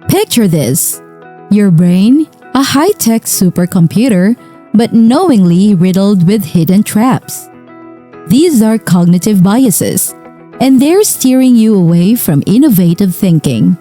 Picture this: your brain, a high-tech supercomputer, but knowingly riddled with hidden traps. These are cognitive biases, and they're steering you away from innovative thinking.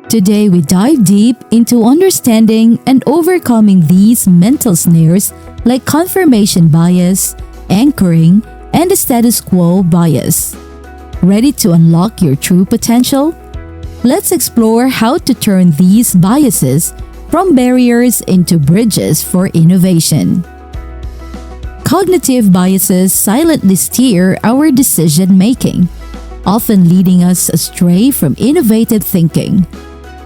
Today, we dive deep into understanding and overcoming these mental snares like confirmation bias, anchoring, and the status quo bias. Ready to unlock your true potential? Let's explore how to turn these biases from barriers into bridges for innovation. Cognitive biases silently steer our decision-making, often leading us astray from innovative thinking.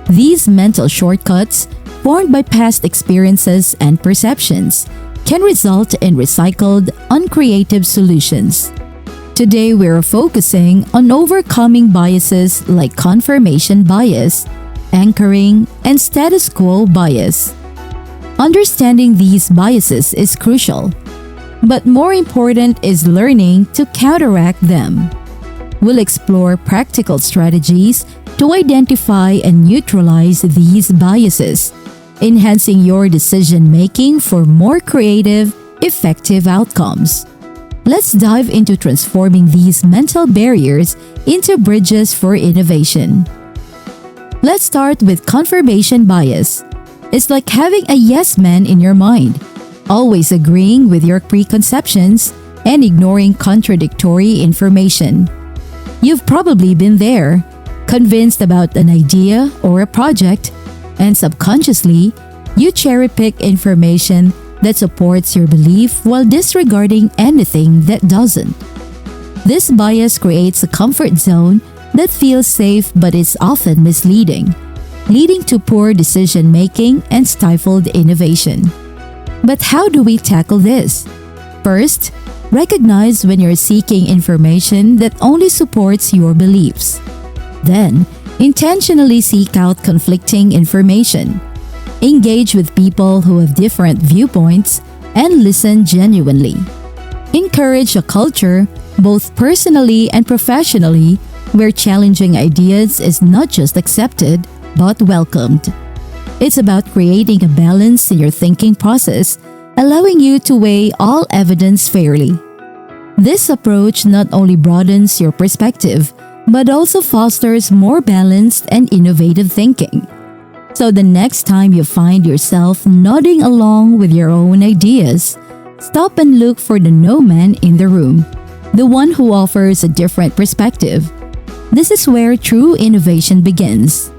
These mental shortcuts, formed by past experiences and perceptions, can result in recycled, uncreative solutions. Today, we're focusing on overcoming biases like confirmation bias, anchoring, and status quo bias. Understanding these biases is crucial, but more important is learning to counteract them. We'll explore practical strategies to identify and neutralize these biases, enhancing your decision-making for more creative, effective outcomes. Let's dive into transforming these mental barriers into bridges for innovation. Let's start with confirmation bias. It's like having a yes man in your mind, always agreeing with your preconceptions and ignoring contradictory information. You've probably been there, convinced about an idea or a project, and subconsciously, you cherry-pick information that supports your belief while disregarding anything that doesn't. This bias creates a comfort zone that feels safe but is often misleading, leading to poor decision-making and stifled innovation. But how do we tackle this? First, recognize when you're seeking information that only supports your beliefs. Then, intentionally seek out conflicting information. Engage with people who have different viewpoints and listen genuinely. Encourage a culture, both personally and professionally, where challenging ideas is not just accepted, but welcomed. It's about creating a balance in your thinking process, allowing you to weigh all evidence fairly. This approach not only broadens your perspective, but also fosters more balanced and innovative thinking. So the next time you find yourself nodding along with your own ideas, stop and look for the no man in the room, the one who offers a different perspective. This is where true innovation begins.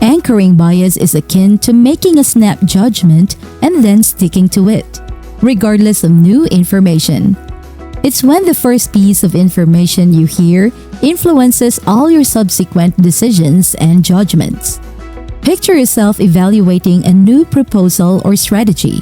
Anchoring bias is akin to making a snap judgment and then sticking to it, regardless of new information. It's when the first piece of information you hear influences all your subsequent decisions and judgments. Picture yourself evaluating a new proposal or strategy.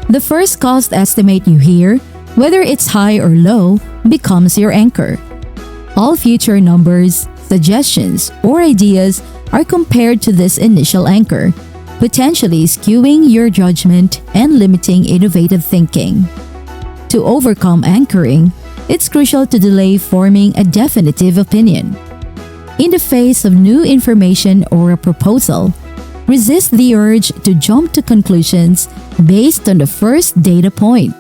The first cost estimate you hear, whether it's high or low, becomes your anchor. All future numbers, suggestions, or ideas are compared to this initial anchor, potentially skewing your judgment and limiting innovative thinking. To overcome anchoring, it's crucial to delay forming a definitive opinion. In the face of new information or a proposal, resist the urge to jump to conclusions based on the first data point.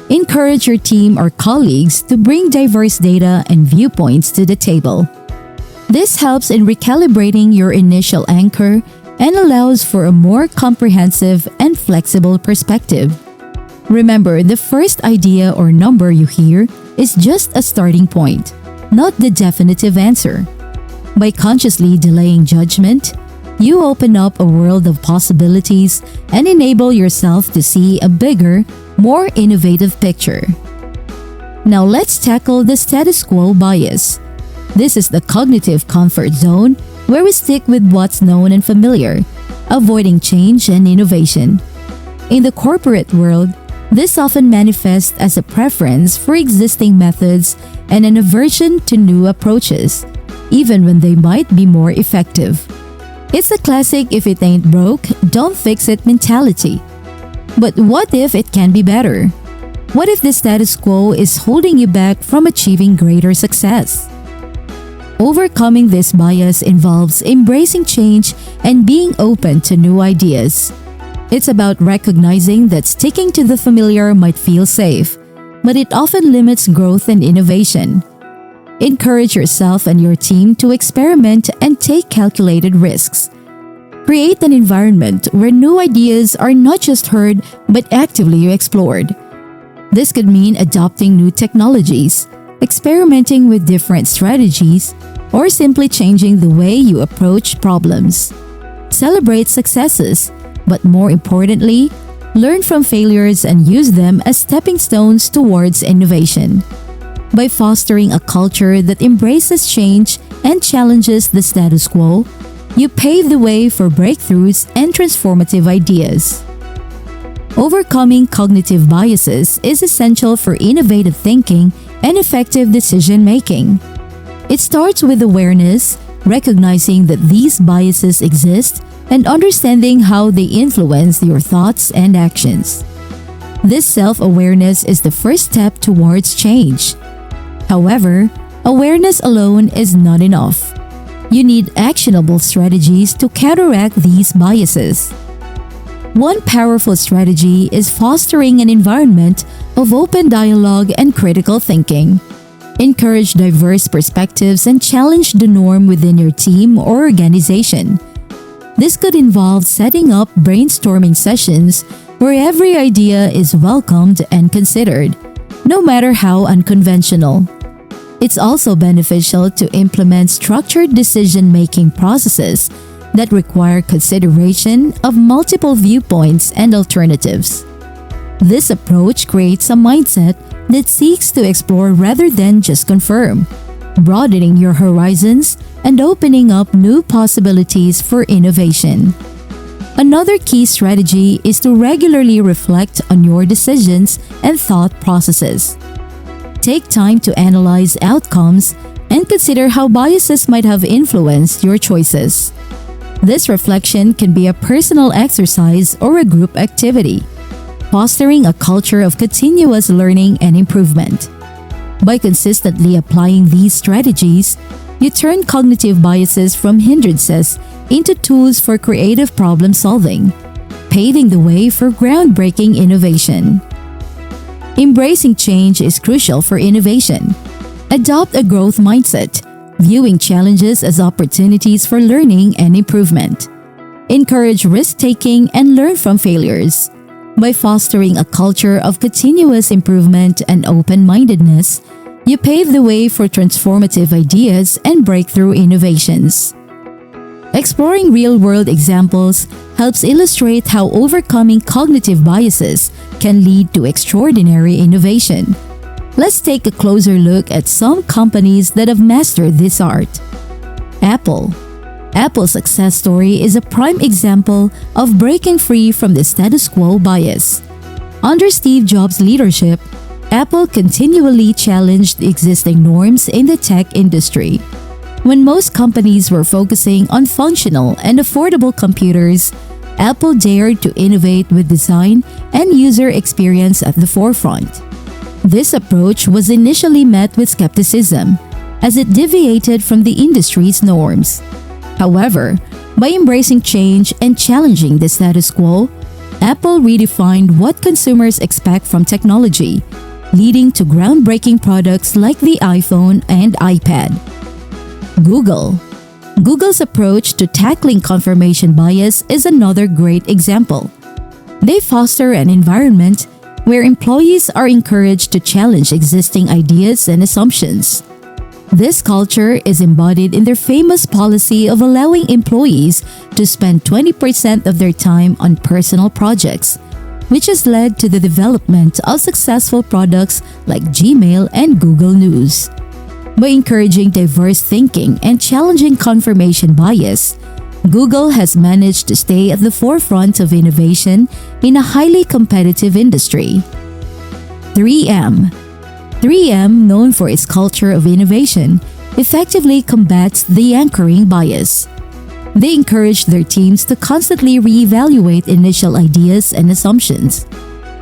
Encourage your team or colleagues to bring diverse data and viewpoints to the table. This helps in recalibrating your initial anchor and allows for a more comprehensive and flexible perspective. Remember, the first idea or number you hear is just a starting point, not the definitive answer. By consciously delaying judgment, you open up a world of possibilities and enable yourself to see a bigger, more innovative picture. Now let's tackle the status quo bias. This is the cognitive comfort zone where we stick with what's known and familiar, avoiding change and innovation. In the corporate world, this often manifests as a preference for existing methods and an aversion to new approaches, even when they might be more effective. It's a classic if it ain't broke, don't fix it mentality. But what if it can be better? What if the status quo is holding you back from achieving greater success? Overcoming this bias involves embracing change and being open to new ideas. It's about recognizing that sticking to the familiar might feel safe, but it often limits growth and innovation. Encourage yourself and your team to experiment and take calculated risks. Create an environment where new ideas are not just heard but actively explored. This could mean adopting new technologies, experimenting with different strategies, or simply changing the way you approach problems. Celebrate successes, but more importantly, learn from failures and use them as stepping stones towards innovation. By fostering a culture that embraces change and challenges the status quo, you pave the way for breakthroughs and transformative ideas. Overcoming cognitive biases is essential for innovative thinking and effective decision-making. It starts with awareness, recognizing that these biases exist, and understanding how they influence your thoughts and actions. This self-awareness is the first step towards change. However, awareness alone is not enough. You need actionable strategies to counteract these biases. One powerful strategy is fostering an environment of open dialogue and critical thinking. Encourage diverse perspectives and challenge the norm within your team or organization. This could involve setting up brainstorming sessions where every idea is welcomed and considered, no matter how unconventional. It's also beneficial to implement structured decision-making processes that require consideration of multiple viewpoints and alternatives. This approach creates a mindset that seeks to explore rather than just confirm, broadening your horizons and opening up new possibilities for innovation. Another key strategy is to regularly reflect on your decisions and thought processes. Take time to analyze outcomes and consider how biases might have influenced your choices. This reflection can be a personal exercise or a group activity, fostering a culture of continuous learning and improvement. By consistently applying these strategies, you turn cognitive biases from hindrances into tools for creative problem solving, paving the way for groundbreaking innovation. Embracing change is crucial for innovation. Adopt a growth mindset, viewing challenges as opportunities for learning and improvement. Encourage risk-taking and learn from failures. By fostering a culture of continuous improvement and open-mindedness, you pave the way for transformative ideas and breakthrough innovations. Exploring real-world examples helps illustrate how overcoming cognitive biases can lead to extraordinary innovation. Let's take a closer look at some companies that have mastered this art. Apple. Apple's success story is a prime example of breaking free from the status quo bias. Under Steve Jobs' leadership, Apple continually challenged existing norms in the tech industry. When most companies were focusing on functional and affordable computers, Apple dared to innovate with design and user experience at the forefront. This approach was initially met with skepticism, as it deviated from the industry's norms. However, by embracing change and challenging the status quo, Apple redefined what consumers expect from technology, leading to groundbreaking products like the iPhone and iPad. Google. Google's approach to tackling confirmation bias is another great example. They foster an environment where employees are encouraged to challenge existing ideas and assumptions. This culture is embodied in their famous policy of allowing employees to spend 20% of their time on personal projects, which has led to the development of successful products like Gmail and Google News. By encouraging diverse thinking and challenging confirmation bias, Google has managed to stay at the forefront of innovation in a highly competitive industry. 3M. 3M, known for its culture of innovation, effectively combats the anchoring bias. They encourage their teams to constantly reevaluate initial ideas and assumptions.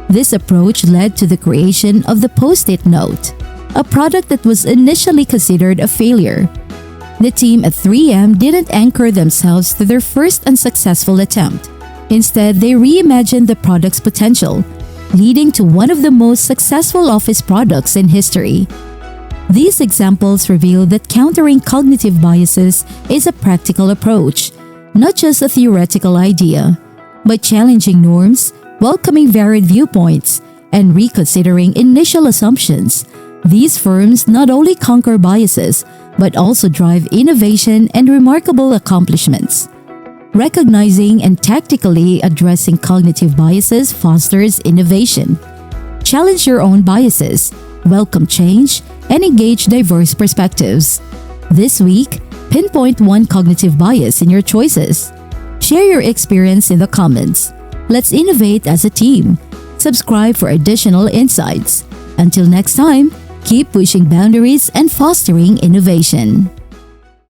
This approach led to the creation of the Post-it note, a product that was initially considered a failure. The team at 3M didn't anchor themselves to their first unsuccessful attempt. Instead, they reimagined the product's potential, leading to one of the most successful office products in history. These examples reveal that countering cognitive biases is a practical approach, not just a theoretical idea. By challenging norms, welcoming varied viewpoints, and reconsidering initial assumptions, these firms not only conquer biases, but also drive innovation and remarkable accomplishments. Recognizing and tactically addressing cognitive biases fosters innovation. Challenge your own biases, welcome change, and engage diverse perspectives. This week, pinpoint one cognitive bias in your choices. Share your experience in the comments. Let's innovate as a team. Subscribe for additional insights. Until next time, keep pushing boundaries and fostering innovation.